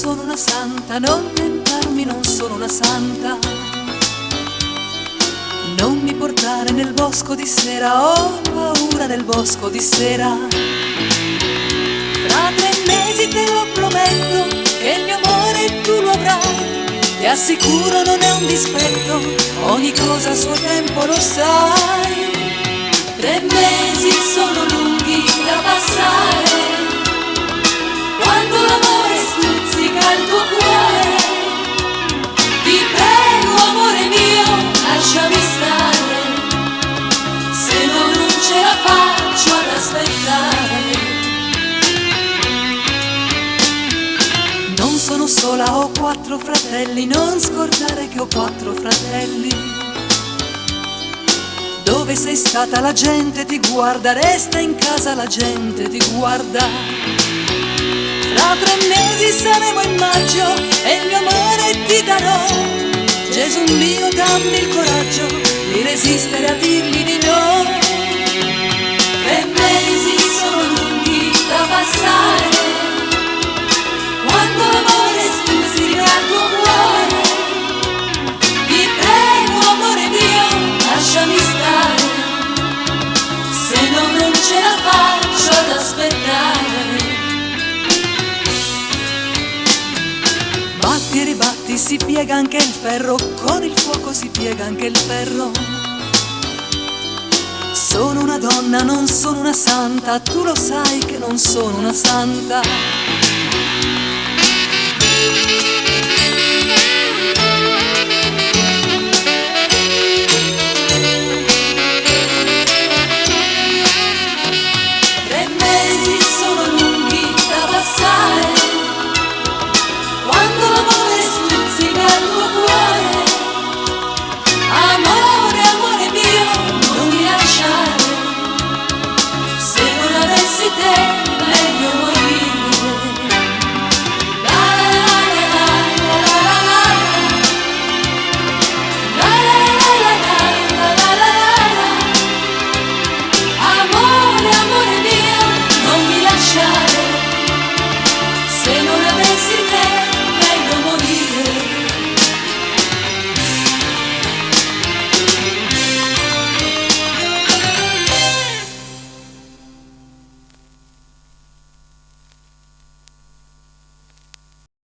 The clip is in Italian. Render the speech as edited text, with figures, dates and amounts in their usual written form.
sono una santa, non tentarmi, non sono una santa. Non mi portare nel bosco di sera, ho paura del bosco di sera. Fra 3 mesi te lo prometto, che il mio amore tu lo avrai. Ti assicuro non è un dispetto, ogni cosa a suo tempo lo sai. 3 mesi sono lunghi da passare, quando l'amore stuzzica il tuo cuore. Ti prego amore mio, lasciami stare, se no non ce la faccio ad aspettare. Non sono sola, ho 4 fratelli, non scordare che ho 4 fratelli. Dove sei stata la gente ti guarda, resta in casa la gente ti guarda. Fra 3 mesi saremo in maggio e il mio amore ti darò. Gesù mio, dammi il coraggio di resistere a dirgli di no. 3 mesi sono lunghi da passare, quando l'amore stuzzica il tuo cuore. Ti prego amore mio, lasciami stare, se no non ce la faccio ad aspettare. Batti e ribatti, si piega anche il ferro, con il fuoco si piega anche il ferro. Sono una donna, non sono una santa, tu lo sai che non sono una santa.